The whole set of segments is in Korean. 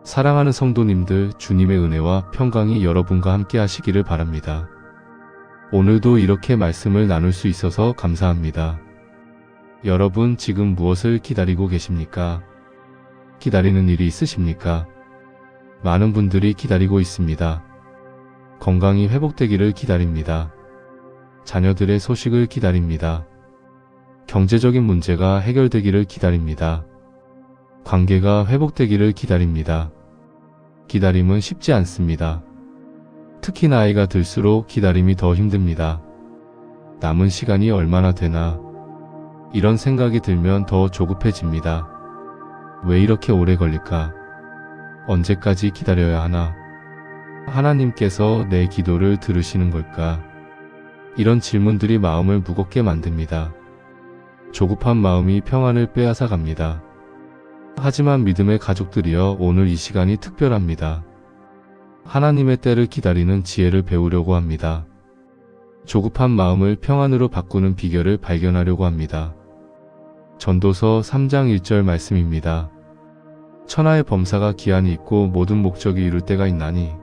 사랑하는 성도님들, 주님의 은혜와 평강이 여러분과 함께 하시기를 바랍니다. 오늘도 이렇게 말씀을 나눌 수 있어서 감사합니다. 여러분, 지금 무엇을 기다리고 계십니까? 기다리는 일이 있으십니까? 많은 분들이 기다리고 있습니다. 건강이 회복되기를 기다립니다. 자녀들의 소식을 기다립니다. 경제적인 문제가 해결되기를 기다립니다. 관계가 회복되기를 기다립니다. 기다림은 쉽지 않습니다. 특히 나이가 들수록 기다림이 더 힘듭니다. 남은 시간이 얼마나 되나? 이런 생각이 들면 더 조급해집니다. 왜 이렇게 오래 걸릴까? 언제까지 기다려야 하나? 하나님께서 내 기도를 들으시는 걸까? 이런 질문들이 마음을 무겁게 만듭니다. 조급한 마음이 평안을 빼앗아 갑니다. 하지만 믿음의 가족들이여, 오늘 이 시간이 특별합니다. 하나님의 때를 기다리는 지혜를 배우려고 합니다. 조급한 마음을 평안으로 바꾸는 비결을 발견하려고 합니다. 전도서 3장 1절 말씀입니다. 천하의 범사가 기한이 있고 모든 목적이 이룰 때가 있나니.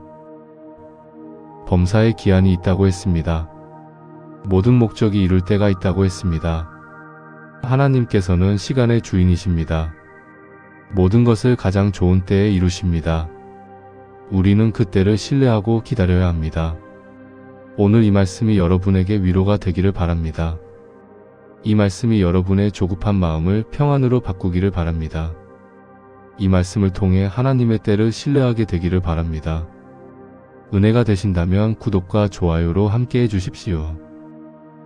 범사에 기한이 있다고 했습니다. 모든 목적이 이룰 때가 있다고 했습니다. 하나님께서는 시간의 주인이십니다. 모든 것을 가장 좋은 때에 이루십니다. 우리는 그 때를 신뢰하고 기다려야 합니다. 오늘 이 말씀이 여러분에게 위로가 되기를 바랍니다. 이 말씀이 여러분의 조급한 마음을 평안으로 바꾸기를 바랍니다. 이 말씀을 통해 하나님의 때를 신뢰하게 되기를 바랍니다. 은혜가 되신다면 구독과 좋아요로 함께 해주십시오.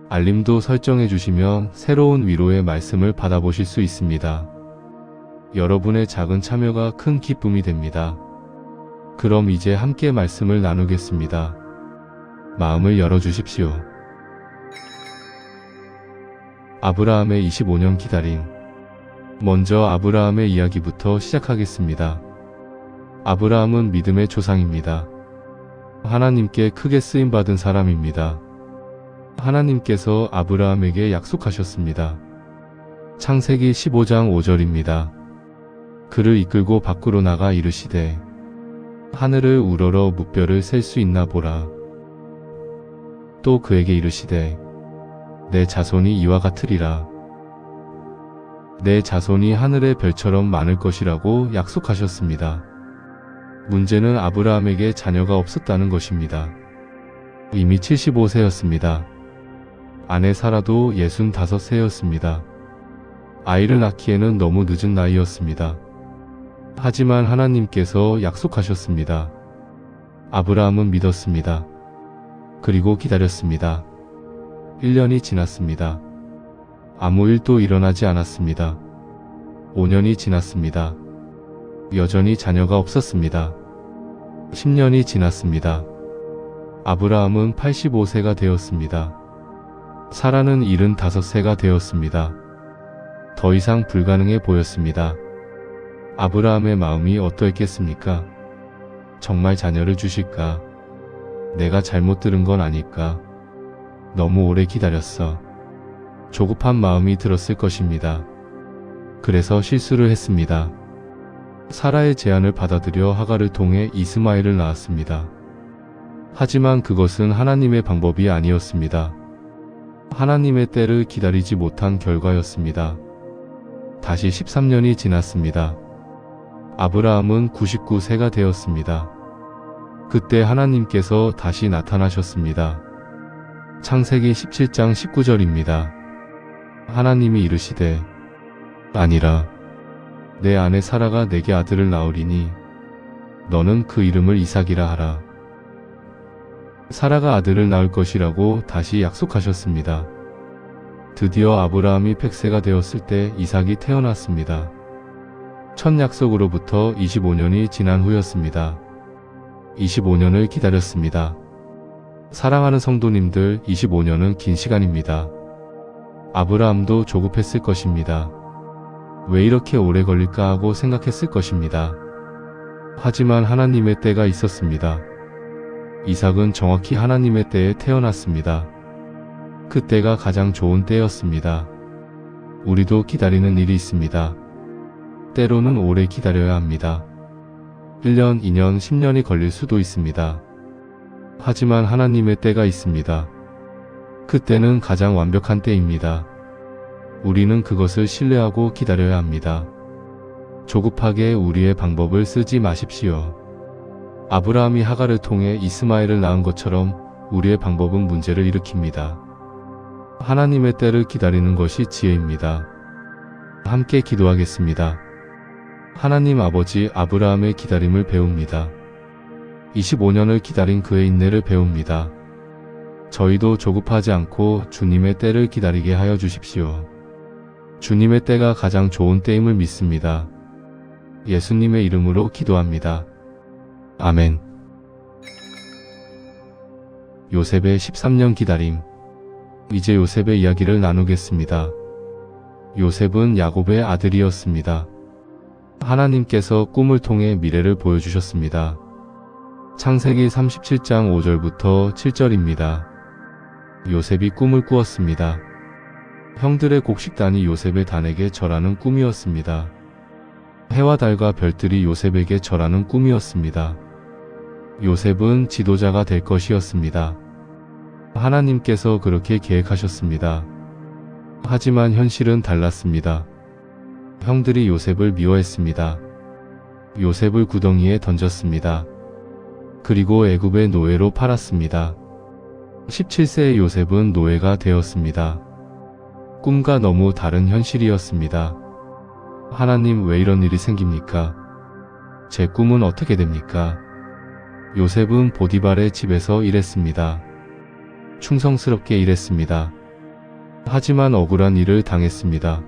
알림도 설정해 주시면 새로운 위로의 말씀을 받아보실 수 있습니다. 여러분의 작은 참여가 큰 기쁨이 됩니다. 그럼 이제 함께 말씀을 나누겠습니다. 마음을 열어주십시오. 아브라함의 25년 기다림. 먼저 아브라함의 이야기부터 시작하겠습니다. 아브라함은 믿음의 조상입니다. 하나님께 크게 쓰임받은 사람입니다. 하나님께서 아브라함에게 약속하셨습니다. 창세기 15장 5절입니다. 그를 이끌고 밖으로 나가 이르시되 하늘을 우러러 무별을 셀 수 있나 보라. 또 그에게 이르시되 내 자손이 이와 같으리라. 내 자손이 하늘의 별처럼 많을 것이라고 약속하셨습니다. 문제는 아브라함에게 자녀가 없었다는 것입니다. 이미 75세였습니다. 아내 사라도 65세였습니다. 아이를 낳기에는 너무 늦은 나이였습니다. 하지만 하나님께서 약속하셨습니다. 아브라함은 믿었습니다. 그리고 기다렸습니다. 1년이 지났습니다. 아무 일도 일어나지 않았습니다. 5년이 지났습니다. 여전히 자녀가 없었습니다. 10년이 지났습니다. 아브라함은 85세가 되었습니다. 사라는 75세가 되었습니다. 더 이상 불가능해 보였습니다. 아브라함의 마음이 어떠했겠습니까? 정말 자녀를 주실까? 내가 잘못 들은 건 아닐까? 너무 오래 기다렸어. 조급한 마음이 들었을 것입니다. 그래서 실수를 했습니다. 사라의 제안을 받아들여 하갈을 통해 이스마엘을 낳았습니다. 하지만 그것은 하나님의 방법이 아니었습니다. 하나님의 때를 기다리지 못한 결과였습니다. 다시 13년이 지났습니다. 아브라함은 99세가 되었습니다. 그때 하나님께서 다시 나타나셨습니다. 창세기 17장 19절입니다. 하나님이 이르시되 아니라 내 아내 사라가 내게 아들을 낳으리니 너는 그 이름을 이삭이라 하라. 사라가 아들을 낳을 것이라고 다시 약속하셨습니다. 드디어 아브라함이 100세가 되었을 때 이삭이 태어났습니다. 첫 약속으로부터 25년이 지난 후였습니다. 25년을 기다렸습니다. 사랑하는 성도님들, 25년은 긴 시간입니다. 아브라함도 조급했을 것입니다. 왜 이렇게 오래 걸릴까 하고 생각했을 것입니다. 하지만 하나님의 때가 있었습니다. 이삭은 정확히 하나님의 때에 태어났습니다. 그 때가 가장 좋은 때였습니다. 우리도 기다리는 일이 있습니다. 때로는 오래 기다려야 합니다. 1년, 2년, 10년이 걸릴 수도 있습니다. 하지만 하나님의 때가 있습니다. 그 때는 가장 완벽한 때입니다. 우리는 그것을 신뢰하고 기다려야 합니다. 조급하게 우리의 방법을 쓰지 마십시오. 아브라함이 하갈을 통해 이스마엘을 낳은 것처럼 우리의 방법은 문제를 일으킵니다. 하나님의 때를 기다리는 것이 지혜입니다. 함께 기도하겠습니다. 하나님 아버지, 아브라함의 기다림을 배웁니다. 25년을 기다린 그의 인내를 배웁니다. 저희도 조급하지 않고 주님의 때를 기다리게 하여 주십시오. 주님의 때가 가장 좋은 때임을 믿습니다. 예수님의 이름으로 기도합니다. 아멘. 요셉의 13년 기다림. 이제 요셉의 이야기를 나누겠습니다. 요셉은 야곱의 아들이었습니다. 하나님께서 꿈을 통해 미래를 보여주셨습니다. 창세기 37장 5절부터 7절입니다. 요셉이 꿈을 꾸었습니다. 형들의 곡식단이 요셉의 단에게 절하는 꿈이었습니다. 해와 달과 별들이 요셉에게 절하는 꿈이었습니다. 요셉은 지도자가 될 것이었습니다. 하나님께서 그렇게 계획하셨습니다. 하지만 현실은 달랐습니다. 형들이 요셉을 미워했습니다. 요셉을 구덩이에 던졌습니다. 그리고 애굽의 노예로 팔았습니다. 17세의 요셉은 노예가 되었습니다. 꿈과 너무 다른 현실이었습니다. 하나님, 왜 이런 일이 생깁니까? 제 꿈은 어떻게 됩니까? 요셉은 보디발의 집에서 일했습니다. 충성스럽게 일했습니다. 하지만 억울한 일을 당했습니다.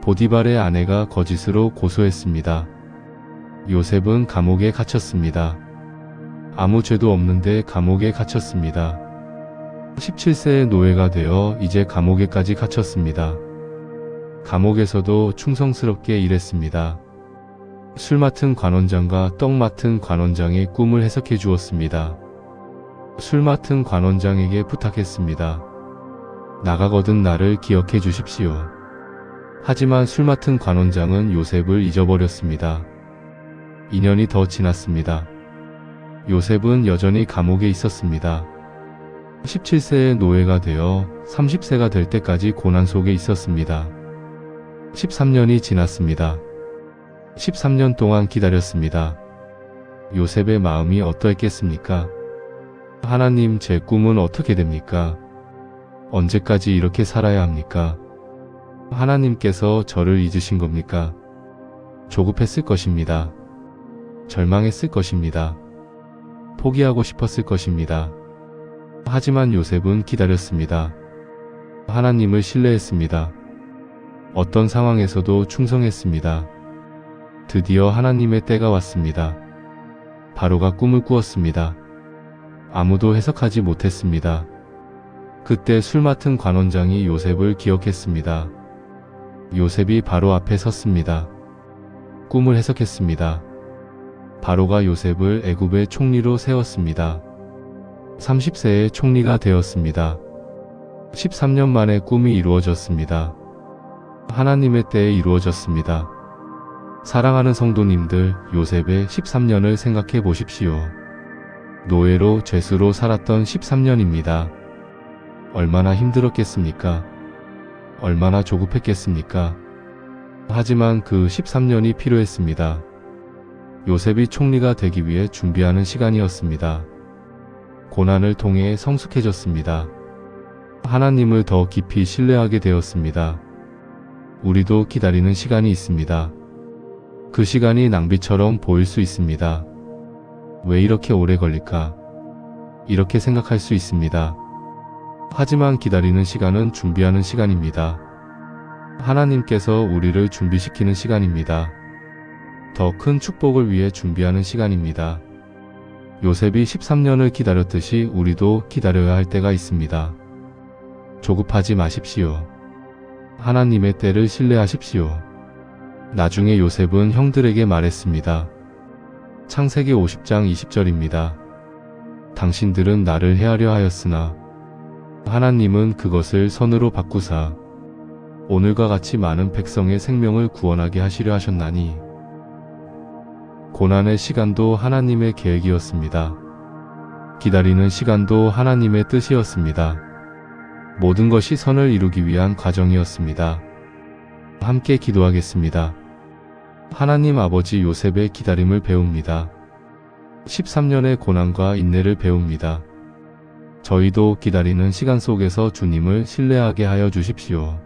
보디발의 아내가 거짓으로 고소했습니다. 요셉은 감옥에 갇혔습니다. 아무 죄도 없는데 감옥에 갇혔습니다. 17세의 노예가 되어 이제 감옥에까지 갇혔습니다. 감옥에서도 충성스럽게 일했습니다. 술 맡은 관원장과 떡 맡은 관원장의 꿈을 해석해 주었습니다. 술 맡은 관원장에게 부탁했습니다. 나가거든 나를 기억해 주십시오. 하지만 술 맡은 관원장은 요셉을 잊어버렸습니다. 2년이 더 지났습니다. 요셉은 여전히 감옥에 있었습니다. 17세의 노예가 되어 30세가 될 때까지 고난 속에 있었습니다. 13년이 지났습니다. 13년 동안 기다렸습니다. 요셉의 마음이 어떠했겠습니까? 하나님, 제 꿈은 어떻게 됩니까? 언제까지 이렇게 살아야 합니까? 하나님께서 저를 잊으신 겁니까? 조급했을 것입니다. 절망했을 것입니다. 포기하고 싶었을 것입니다. 하지만 요셉은 기다렸습니다. 하나님을 신뢰했습니다. 어떤 상황에서도 충성했습니다. 드디어 하나님의 때가 왔습니다. 바로가 꿈을 꾸었습니다. 아무도 해석하지 못했습니다. 그때 술 맡은 관원장이 요셉을 기억했습니다. 요셉이 바로 앞에 섰습니다. 꿈을 해석했습니다. 바로가 요셉을 애굽의 총리로 세웠습니다. 30세의 총리가 되었습니다. 13년 만에 꿈이 이루어졌습니다. 하나님의 때에 이루어졌습니다. 사랑하는 성도님들, 요셉의 13년을 생각해 보십시오. 노예로 죄수로 살았던 13년입니다. 얼마나 힘들었겠습니까? 얼마나 조급했겠습니까? 하지만 그 13년이 필요했습니다. 요셉이 총리가 되기 위해 준비하는 시간이었습니다. 고난을 통해 성숙해졌습니다. 하나님을 더 깊이 신뢰하게 되었습니다. 우리도 기다리는 시간이 있습니다. 그 시간이 낭비처럼 보일 수 있습니다. 왜 이렇게 오래 걸릴까? 이렇게 생각할 수 있습니다. 하지만 기다리는 시간은 준비하는 시간입니다. 하나님께서 우리를 준비시키는 시간입니다. 더 큰 축복을 위해 준비하는 시간입니다. 요셉이 13년을 기다렸듯이 우리도 기다려야 할 때가 있습니다. 조급하지 마십시오. 하나님의 때를 신뢰하십시오. 나중에 요셉은 형들에게 말했습니다. 창세기 50장 20절입니다. 당신들은 나를 해하려 하였으나 하나님은 그것을 선으로 바꾸사 오늘과 같이 많은 백성의 생명을 구원하게 하시려 하셨나니. 고난의 시간도 하나님의 계획이었습니다. 기다리는 시간도 하나님의 뜻이었습니다. 모든 것이 선을 이루기 위한 과정이었습니다. 함께 기도하겠습니다. 하나님 아버지, 요셉의 기다림을 배웁니다. 13년의 고난과 인내를 배웁니다. 저희도 기다리는 시간 속에서 주님을 신뢰하게 하여 주십시오.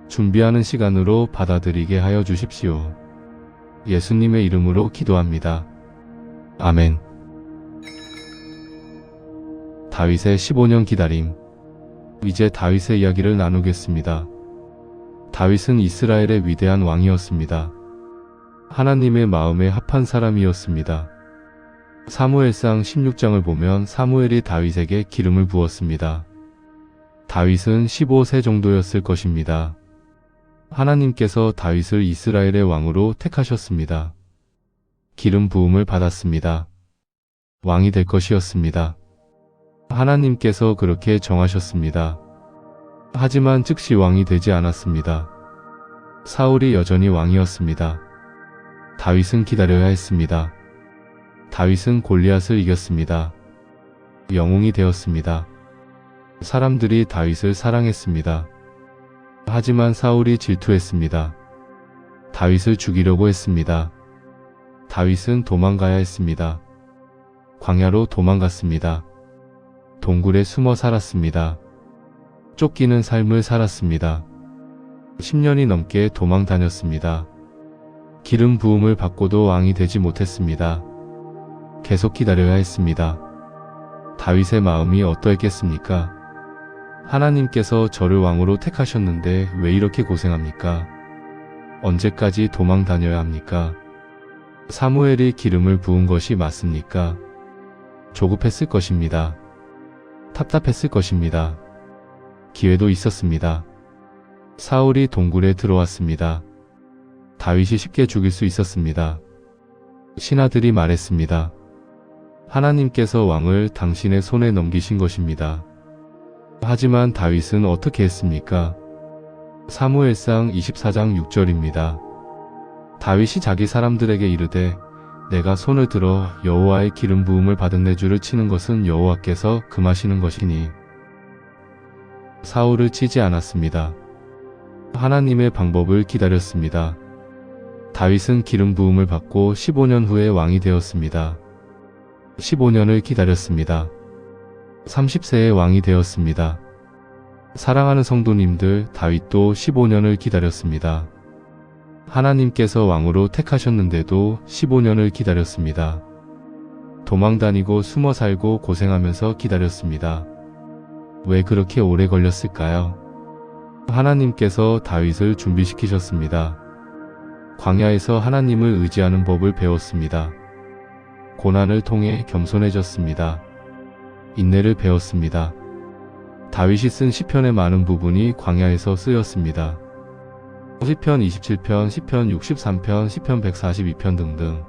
준비하는 시간으로 받아들이게 하여 주십시오. 예수님의 이름으로 기도합니다. 아멘. 다윗의 15년 기다림. 이제 다윗의 이야기를 나누겠습니다. 다윗은 이스라엘의 위대한 왕이었습니다. 하나님의 마음에 합한 사람이었습니다. 사무엘상 16장을 보면 사무엘이 다윗에게 기름을 부었습니다. 다윗은 15세 정도였을 것입니다. 하나님께서 다윗을 이스라엘의 왕으로 택하셨습니다. 기름 부음을 받았습니다. 왕이 될 것이었습니다. 하나님께서 그렇게 정하셨습니다. 하지만 즉시 왕이 되지 않았습니다. 사울이 여전히 왕이었습니다. 다윗은 기다려야 했습니다. 다윗은 골리앗을 이겼습니다. 영웅이 되었습니다. 사람들이 다윗을 사랑했습니다. 하지만 사울이 질투했습니다. 다윗을 죽이려고 했습니다. 다윗은 도망가야 했습니다. 광야로 도망갔습니다. 동굴에 숨어 살았습니다. 쫓기는 삶을 살았습니다. 10년이 넘게 도망 다녔습니다. 기름 부음을 받고도 왕이 되지 못했습니다. 계속 기다려야 했습니다. 다윗의 마음이 어떠했겠습니까? 하나님께서 저를 왕으로 택하셨는데 왜 이렇게 고생합니까? 언제까지 도망 다녀야 합니까? 사무엘이 기름을 부은 것이 맞습니까? 조급했을 것입니다. 답답했을 것입니다. 기회도 있었습니다. 사울이 동굴에 들어왔습니다. 다윗이 쉽게 죽일 수 있었습니다. 신하들이 말했습니다. 하나님께서 왕을 당신의 손에 넘기신 것입니다. 하지만 다윗은 어떻게 했습니까? 사무엘상 24장 6절입니다. 다윗이 자기 사람들에게 이르되 내가 손을 들어 여호와의 기름 부음을 받은 내 주를 치는 것은 여호와께서 금하시는 것이니 사울을 치지 않았습니다. 하나님의 방법을 기다렸습니다. 다윗은 기름 부음을 받고 15년 후에 왕이 되었습니다. 15년을 기다렸습니다. 30세에 왕이 되었습니다. 사랑하는 성도님들, 다윗도 15년을 기다렸습니다. 하나님께서 왕으로 택하셨는데도 15년을 기다렸습니다. 도망다니고 숨어 살고 고생하면서 기다렸습니다. 왜 그렇게 오래 걸렸을까요? 하나님께서 다윗을 준비시키셨습니다. 광야에서 하나님을 의지하는 법을 배웠습니다. 고난을 통해 겸손해졌습니다. 인내를 배웠습니다. 다윗이 쓴 시편의 많은 부분이 광야에서 쓰였습니다. 시편 27편, 시편 63편, 시편 142편 등등.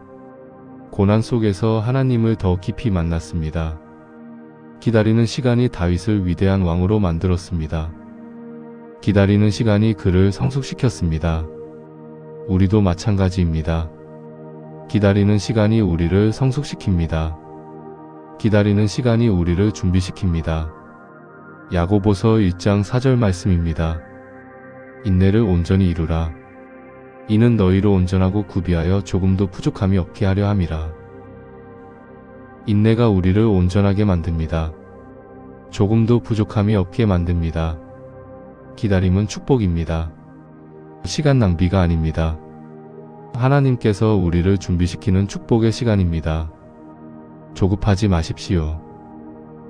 고난 속에서 하나님을 더 깊이 만났습니다. 기다리는 시간이 다윗을 위대한 왕으로 만들었습니다. 기다리는 시간이 그를 성숙시켰습니다. 우리도 마찬가지입니다. 기다리는 시간이 우리를 성숙시킵니다. 기다리는 시간이 우리를 준비시킵니다. 야고보서 1장 4절 말씀입니다. 인내를 온전히 이루라. 이는 너희로 온전하고 구비하여 조금도 부족함이 없게 하려 함이라. 인내가 우리를 온전하게 만듭니다. 조금도 부족함이 없게 만듭니다. 기다림은 축복입니다. 시간 낭비가 아닙니다. 하나님께서 우리를 준비시키는 축복의 시간입니다. 조급하지 마십시오.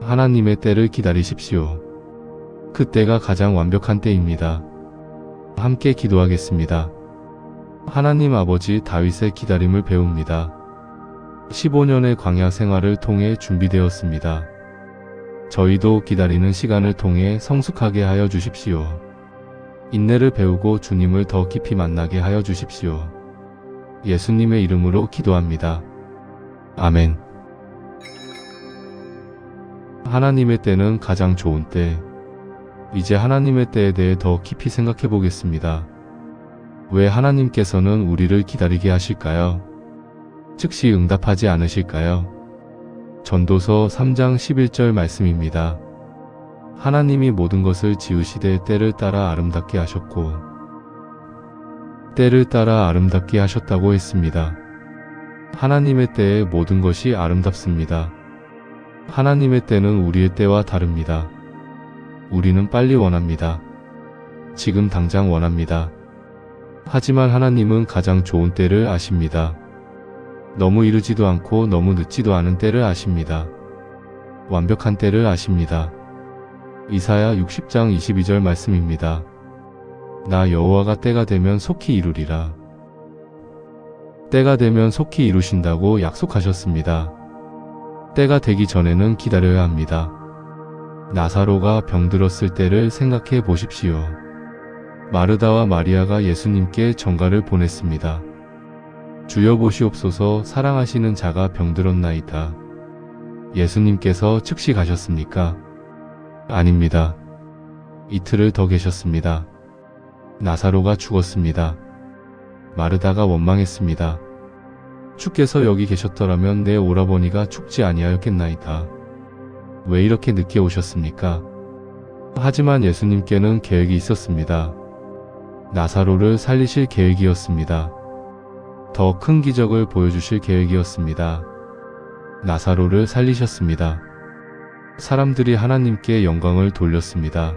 하나님의 때를 기다리십시오. 그 때가 가장 완벽한 때입니다. 함께 기도하겠습니다. 하나님 아버지, 다윗의 기다림을 배웁니다. 15년의 광야 생활을 통해 준비되었습니다. 저희도 기다리는 시간을 통해 성숙하게 하여 주십시오. 인내를 배우고 주님을 더 깊이 만나게 하여 주십시오. 예수님의 이름으로 기도합니다. 아멘. 하나님의 때는 가장 좋은 때. 이제 하나님의 때에 대해 더 깊이 생각해 보겠습니다. 왜 하나님께서는 우리를 기다리게 하실까요? 즉시 응답하지 않으실까요? 전도서 3장 11절 말씀입니다. 하나님이 모든 것을 지으시되 때를 따라 아름답게 하셨고 때를 따라 아름답게 하셨다고 했습니다. 하나님의 때에 모든 것이 아름답습니다. 하나님의 때는 우리의 때와 다릅니다. 우리는 빨리 원합니다. 지금 당장 원합니다. 하지만 하나님은 가장 좋은 때를 아십니다. 너무 이르지도 않고 너무 늦지도 않은 때를 아십니다. 완벽한 때를 아십니다. 이사야 60장 22절 말씀입니다. 나 여호와가 때가 되면 속히 이루리라. 때가 되면 속히 이루신다고 약속하셨습니다. 때가 되기 전에는 기다려야 합니다. 나사로가 병들었을 때를 생각해 보십시오. 마르다와 마리아가 예수님께 전가를 보냈습니다. 주여 보시옵소서, 사랑하시는 자가 병들었나이다. 예수님께서 즉시 가셨습니까? 아닙니다. 이틀을 더 계셨습니다. 나사로가 죽었습니다. 마르다가 원망했습니다. 주께서 여기 계셨더라면 내 오라버니가 죽지 아니하였겠나이다. 왜 이렇게 늦게 오셨습니까? 하지만 예수님께는 계획이 있었습니다. 나사로를 살리실 계획이었습니다. 더 큰 기적을 보여주실 계획이었습니다. 나사로를 살리셨습니다. 사람들이 하나님께 영광을 돌렸습니다.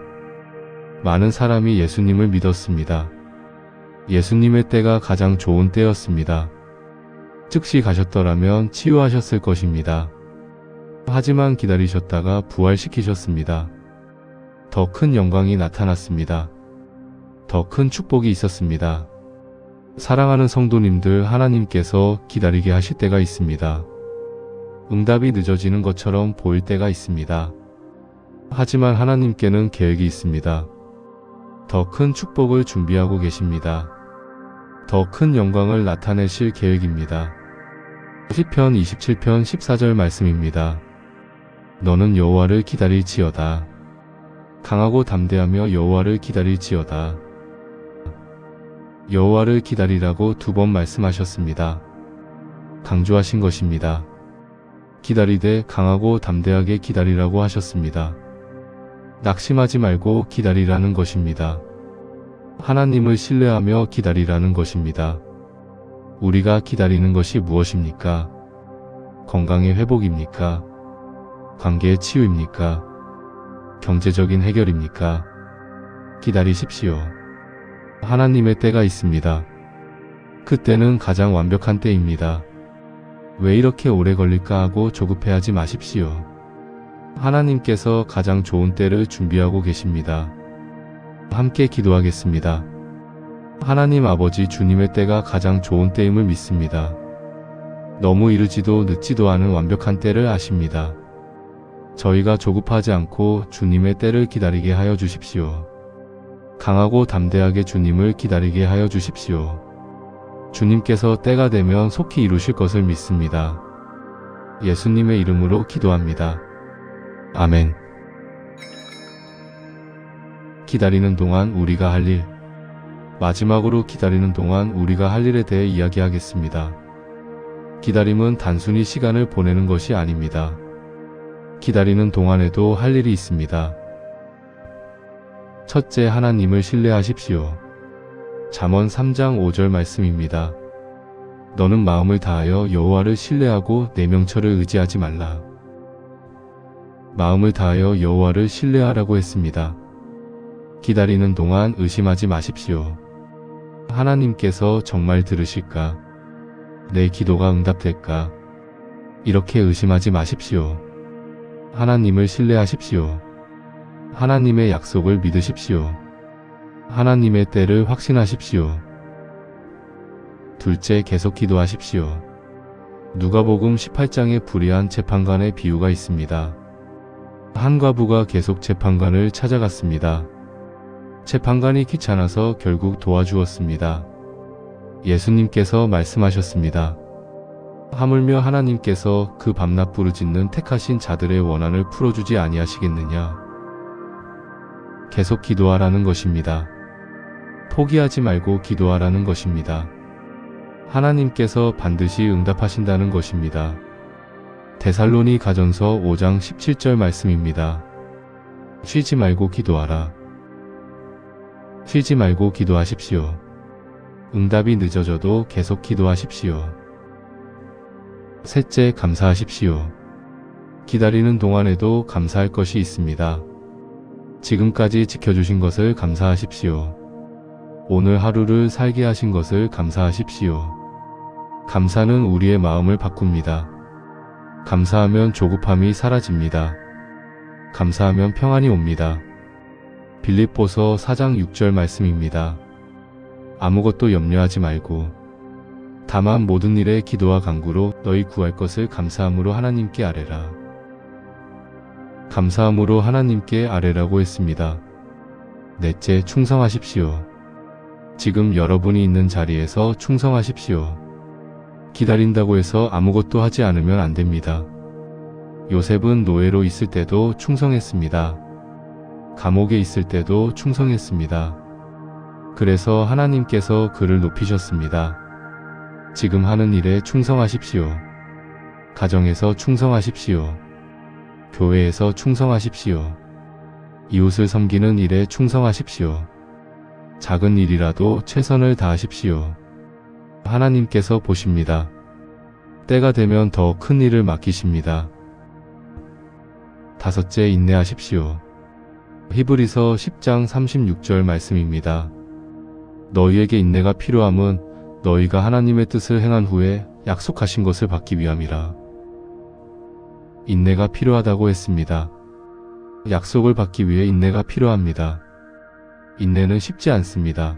많은 사람이 예수님을 믿었습니다. 예수님의 때가 가장 좋은 때였습니다. 즉시 가셨더라면 치유하셨을 것입니다. 하지만 기다리셨다가 부활시키셨습니다. 더 큰 영광이 나타났습니다. 더 큰 축복이 있었습니다. 사랑하는 성도님들, 하나님께서 기다리게 하실 때가 있습니다. 응답이 늦어지는 것처럼 보일 때가 있습니다. 하지만 하나님께는 계획이 있습니다. 더 큰 축복을 준비하고 계십니다. 더 큰 영광을 나타내실 계획입니다. 시편 27편 14절 말씀입니다. 너는 여호와를 기다릴지어다. 강하고 담대하며 여호와를 기다릴지어다. 여호와를 기다리라고 2번 말씀하셨습니다. 강조하신 것입니다. 기다리되 강하고 담대하게 기다리라고 하셨습니다. 낙심하지 말고 기다리라는 것입니다. 하나님을 신뢰하며 기다리라는 것입니다. 우리가 기다리는 것이 무엇입니까? 건강의 회복입니까? 관계의 치유입니까? 경제적인 해결입니까? 기다리십시오. 하나님의 때가 있습니다. 그 때는 가장 완벽한 때입니다. 왜 이렇게 오래 걸릴까 하고 조급해하지 마십시오. 하나님께서 가장 좋은 때를 준비하고 계십니다. 함께 기도하겠습니다. 하나님 아버지, 주님의 때가 가장 좋은 때임을 믿습니다. 너무 이르지도 늦지도 않은 완벽한 때를 아십니다. 저희가 조급하지 않고 주님의 때를 기다리게 하여 주십시오. 강하고 담대하게 주님을 기다리게 하여 주십시오. 주님께서 때가 되면 속히 이루실 것을 믿습니다. 예수님의 이름으로 기도합니다. 아멘. 기다리는 동안 우리가 할 일. 마지막으로 기다리는 동안 우리가 할 일에 대해 이야기하겠습니다. 기다림은 단순히 시간을 보내는 것이 아닙니다. 기다리는 동안에도 할 일이 있습니다. 첫째, 하나님을 신뢰하십시오. 잠언 3장 5절 말씀입니다. 너는 마음을 다하여 여호와를 신뢰하고 내 명철을 의지하지 말라. 마음을 다하여 여호와를 신뢰하라고 했습니다. 기다리는 동안 의심하지 마십시오. 하나님께서 정말 들으실까? 내 기도가 응답될까? 이렇게 의심하지 마십시오. 하나님을 신뢰하십시오. 하나님의 약속을 믿으십시오. 하나님의 때를 확신하십시오. 둘째, 계속 기도하십시오. 누가복음 18장에 불의한 재판관의 비유가 있습니다. 한 과부가 계속 재판관을 찾아갔습니다. 재판관이 귀찮아서 결국 도와주었습니다. 예수님께서 말씀하셨습니다. 하물며 하나님께서 그 밤낮 부르짖는 택하신 자들의 원한을 풀어주지 아니하시겠느냐. 계속 기도하라는 것입니다. 포기하지 말고 기도하라는 것입니다. 하나님께서 반드시 응답하신다는 것입니다. 데살로니 가전서 5장 17절 말씀입니다. 쉬지 말고 기도하라. 쉬지 말고 기도하십시오. 응답이 늦어져도 계속 기도하십시오. 셋째, 감사하십시오. 기다리는 동안에도 감사할 것이 있습니다. 지금까지 지켜주신 것을 감사하십시오. 오늘 하루를 살게 하신 것을 감사하십시오. 감사는 우리의 마음을 바꿉니다. 감사하면 조급함이 사라집니다. 감사하면 평안이 옵니다. 빌립보서 4장 6절 말씀입니다. 아무것도 염려하지 말고 다만 모든 일에 기도와 간구로 너희 구할 것을 감사함으로 하나님께 아뢰라. 감사함으로 하나님께 아뢰라고 했습니다. 넷째, 충성하십시오. 지금 여러분이 있는 자리에서 충성하십시오. 기다린다고 해서 아무것도 하지 않으면 안 됩니다. 요셉은 노예로 있을 때도 충성했습니다. 감옥에 있을 때도 충성했습니다. 그래서 하나님께서 그를 높이셨습니다. 지금 하는 일에 충성하십시오. 가정에서 충성하십시오. 교회에서 충성하십시오. 이웃을 섬기는 일에 충성하십시오. 작은 일이라도 최선을 다하십시오. 하나님께서 보십니다. 때가 되면 더 큰 일을 맡기십니다. 다섯째, 인내하십시오. 히브리서 10장 36절 말씀입니다. 너희에게 인내가 필요함은 너희가 하나님의 뜻을 행한 후에 약속하신 것을 받기 위함이라. 인내가 필요하다고 했습니다. 약속을 받기 위해 인내가 필요합니다. 인내는 쉽지 않습니다.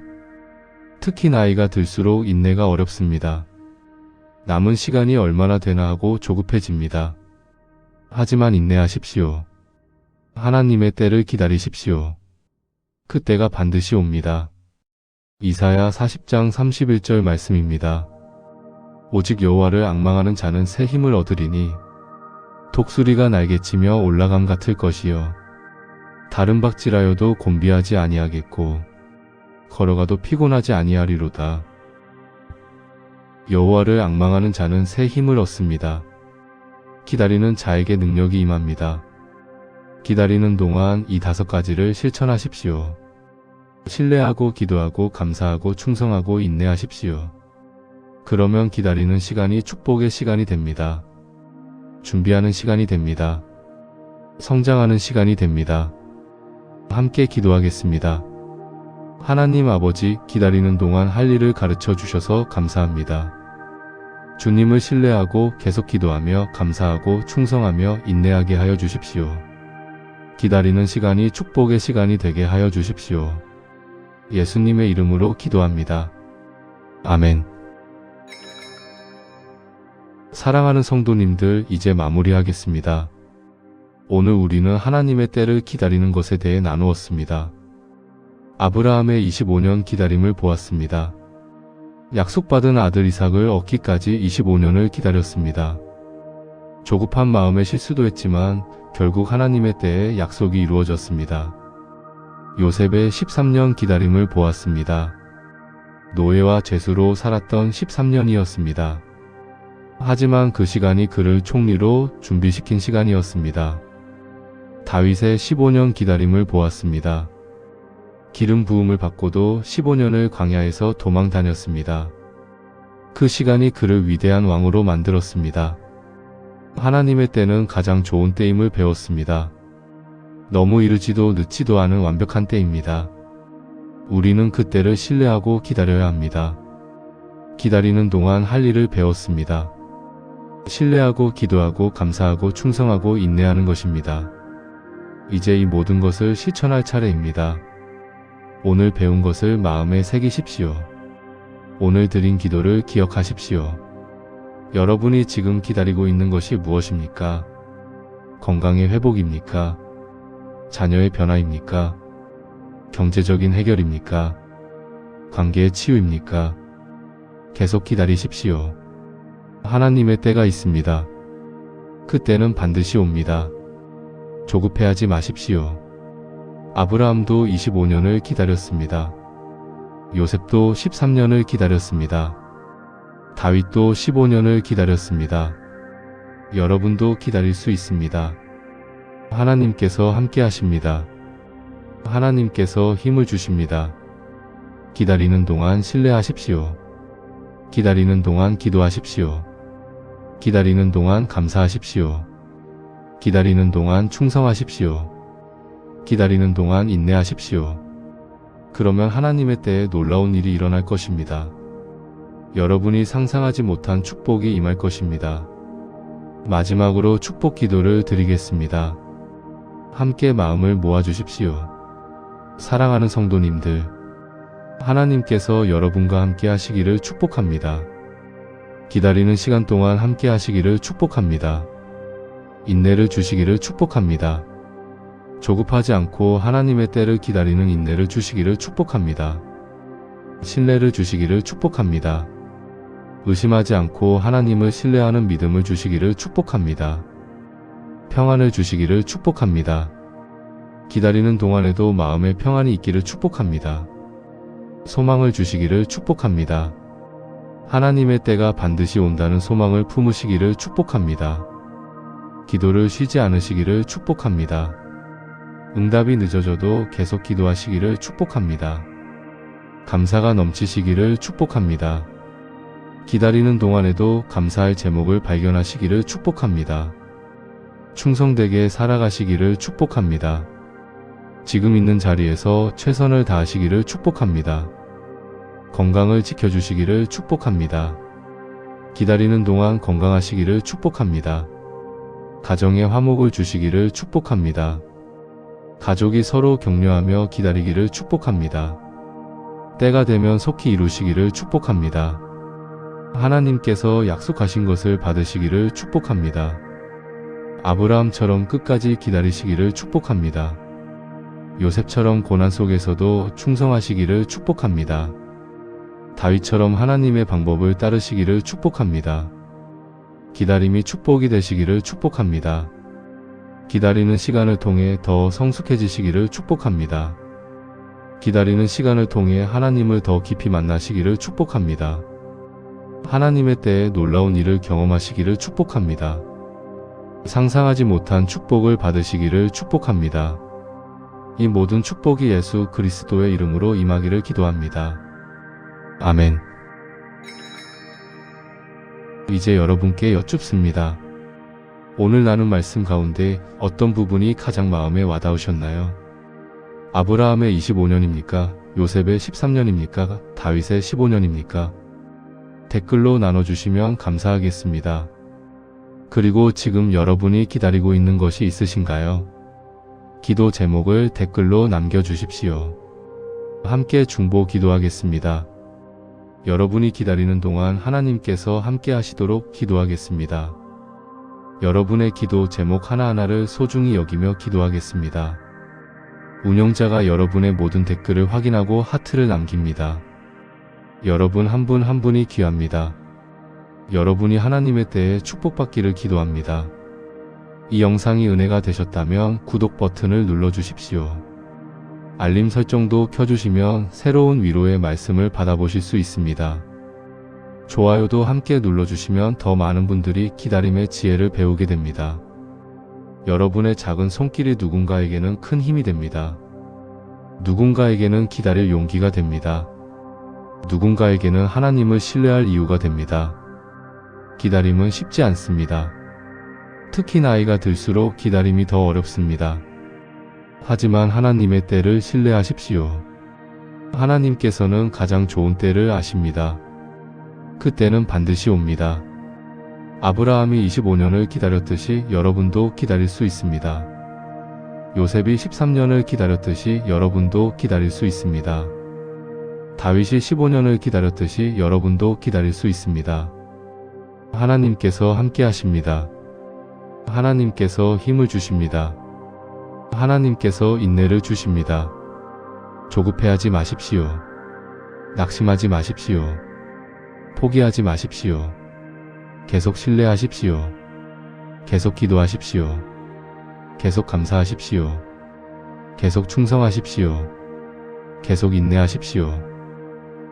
특히 나이가 들수록 인내가 어렵습니다. 남은 시간이 얼마나 되나 하고 조급해집니다. 하지만 인내하십시오. 하나님의 때를 기다리십시오. 그 때가 반드시 옵니다. 이사야 40장 31절 말씀입니다. 오직 여호와를 앙망하는 자는 새 힘을 얻으리니 독수리가 날개치며 올라감 같을 것이요 다른 박질하여도 곤비하지 아니하겠고 걸어가도 피곤하지 아니하리로다. 여호와를 앙망하는 자는 새 힘을 얻습니다. 기다리는 자에게 능력이 임합니다. 기다리는 동안 이 5가지를 실천하십시오. 신뢰하고 기도하고 감사하고 충성하고 인내하십시오. 그러면 기다리는 시간이 축복의 시간이 됩니다. 준비하는 시간이 됩니다. 성장하는 시간이 됩니다. 함께 기도하겠습니다. 하나님 아버지, 기다리는 동안 할 일을 가르쳐 주셔서 감사합니다. 주님을 신뢰하고 계속 기도하며 감사하고 충성하며 인내하게 하여 주십시오. 기다리는 시간이 축복의 시간이 되게 하여 주십시오. 예수님의 이름으로 기도합니다. 아멘. 사랑하는 성도님들, 이제 마무리하겠습니다. 오늘 우리는 하나님의 때를 기다리는 것에 대해 나누었습니다. 아브라함의 25년 기다림을 보았습니다. 약속받은 아들 이삭을 얻기까지 25년을 기다렸습니다. 조급한 마음에 실수도 했지만 결국 하나님의 때에 약속이 이루어졌습니다. 요셉의 13년 기다림을 보았습니다. 노예와 죄수로 살았던 13년이었습니다. 하지만 그 시간이 그를 총리로 준비시킨 시간이었습니다. 다윗의 15년 기다림을 보았습니다. 기름 부음을 받고도 15년을 광야에서 도망 다녔습니다. 그 시간이 그를 위대한 왕으로 만들었습니다. 하나님의 때는 가장 좋은 때임을 배웠습니다. 너무 이르지도 늦지도 않은 완벽한 때입니다. 우리는 그 때를 신뢰하고 기다려야 합니다. 기다리는 동안 할 일을 배웠습니다. 신뢰하고 기도하고 감사하고 충성하고 인내하는 것입니다. 이제 이 모든 것을 실천할 차례입니다. 오늘 배운 것을 마음에 새기십시오. 오늘 드린 기도를 기억하십시오. 여러분이 지금 기다리고 있는 것이 무엇입니까? 건강의 회복입니까? 자녀의 변화입니까? 경제적인 해결입니까? 관계의 치유입니까? 계속 기다리십시오. 하나님의 때가 있습니다. 그 때는 반드시 옵니다. 조급해하지 마십시오. 아브라함도 25년을 기다렸습니다. 요셉도 13년을 기다렸습니다. 다윗도 15년을 기다렸습니다. 여러분도 기다릴 수 있습니다. 하나님께서 함께 하십니다. 하나님께서 힘을 주십니다. 기다리는 동안 신뢰하십시오. 기다리는 동안 기도하십시오. 기다리는 동안 감사하십시오. 기다리는 동안 충성하십시오. 기다리는 동안 인내하십시오. 그러면 하나님의 때에 놀라운 일이 일어날 것입니다. 여러분이 상상하지 못한 축복이 임할 것입니다. 마지막으로 축복 기도를 드리겠습니다. 함께 마음을 모아주십시오. 사랑하는 성도님들, 하나님께서 여러분과 함께 하시기를 축복합니다. 기다리는 시간 동안 함께 하시기를 축복합니다. 인내를 주시기를 축복합니다. 조급하지 않고 하나님의 때를 기다리는 인내를 주시기를 축복합니다. 신뢰를 주시기를 축복합니다. 의심하지 않고 하나님을 신뢰하는 믿음을 주시기를 축복합니다. 평안을 주시기를 축복합니다. 기다리는 동안에도 마음에 평안이 있기를 축복합니다. 소망을 주시기를 축복합니다. 하나님의 때가 반드시 온다는 소망을 품으시기를 축복합니다. 기도를 쉬지 않으시기를 축복합니다. 응답이 늦어져도 계속 기도하시기를 축복합니다. 감사가 넘치시기를 축복합니다. 기다리는 동안에도 감사할 제목을 발견하시기를 축복합니다. 충성되게 살아가시기를 축복합니다. 지금 있는 자리에서 최선을 다하시기를 축복합니다. 건강을 지켜주시기를 축복합니다. 기다리는 동안 건강하시기를 축복합니다. 가정에 화목을 주시기를 축복합니다. 가족이 서로 격려하며 기다리기를 축복합니다. 때가 되면 속히 이루시기를 축복합니다. 하나님께서 약속하신 것을 받으시기를 축복합니다. 아브라함처럼 끝까지 기다리시기를 축복합니다. 요셉처럼 고난 속에서도 충성하시기를 축복합니다. 다윗처럼 하나님의 방법을 따르시기를 축복합니다. 기다림이 축복이 되시기를 축복합니다. 기다리는 시간을 통해 더 성숙해지시기를 축복합니다. 기다리는 시간을 통해 하나님을 더 깊이 만나시기를 축복합니다. 하나님의 때에 놀라운 일을 경험하시기를 축복합니다. 상상하지 못한 축복을 받으시기를 축복합니다. 이 모든 축복이 예수 그리스도의 이름으로 임하기를 기도합니다. 아멘. 이제 여러분께 여쭙습니다. 오늘 나눈 말씀 가운데 어떤 부분이 가장 마음에 와닿으셨나요? 아브라함의 25년입니까? 요셉의 13년입니까? 다윗의 15년입니까? 댓글로 나눠주시면 감사하겠습니다. 그리고 지금 여러분이 기다리고 있는 것이 있으신가요? 기도 제목을 댓글로 남겨주십시오. 함께 중보 기도하겠습니다. 여러분이 기다리는 동안 하나님께서 함께 하시도록 기도하겠습니다. 여러분의 기도 제목 하나하나를 소중히 여기며 기도하겠습니다. 운영자가 여러분의 모든 댓글을 확인하고 하트를 남깁니다. 여러분 한 분 한 분이 귀합니다. 여러분이 하나님의 때에 축복받기를 기도합니다. 이 영상이 은혜가 되셨다면 구독 버튼을 눌러주십시오. 알림 설정도 켜주시면 새로운 위로의 말씀을 받아보실 수 있습니다. 좋아요도 함께 눌러주시면 더 많은 분들이 기다림의 지혜를 배우게 됩니다. 여러분의 작은 손길이 누군가에게는 큰 힘이 됩니다. 누군가에게는 기다릴 용기가 됩니다. 누군가에게는 하나님을 신뢰할 이유가 됩니다. 기다림은 쉽지 않습니다. 특히 나이가 들수록 기다림이 더 어렵습니다. 하지만 하나님의 때를 신뢰하십시오. 하나님께서는 가장 좋은 때를 아십니다. 그 때는 반드시 옵니다. 아브라함이 25년을 기다렸듯이 여러분도 기다릴 수 있습니다. 요셉이 13년을 기다렸듯이 여러분도 기다릴 수 있습니다. 다윗이 15년을 기다렸듯이 여러분도 기다릴 수 있습니다. 하나님께서 함께 하십니다. 하나님께서 힘을 주십니다. 하나님께서 인내를 주십니다. 조급해하지 마십시오. 낙심하지 마십시오. 포기하지 마십시오. 계속 신뢰하십시오. 계속 기도하십시오. 계속 감사하십시오. 계속 충성하십시오. 계속 인내하십시오.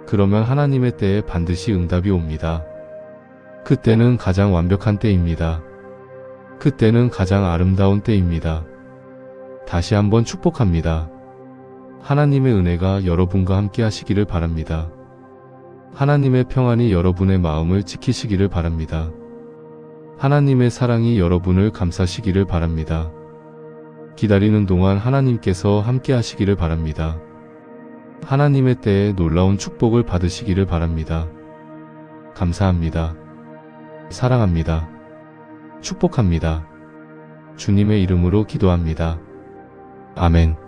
그러면 하나님의 때에 반드시 응답이 옵니다. 그때는 가장 완벽한 때입니다. 그때는 가장 아름다운 때입니다. 다시 한번 축복합니다. 하나님의 은혜가 여러분과 함께 하시기를 바랍니다. 하나님의 평안이 여러분의 마음을 지키시기를 바랍니다. 하나님의 사랑이 여러분을 감싸시기를 바랍니다. 기다리는 동안 하나님께서 함께 하시기를 바랍니다. 하나님의 때에 놀라운 축복을 받으시기를 바랍니다. 감사합니다. 사랑합니다. 축복합니다. 주님의 이름으로 기도합니다. 아멘.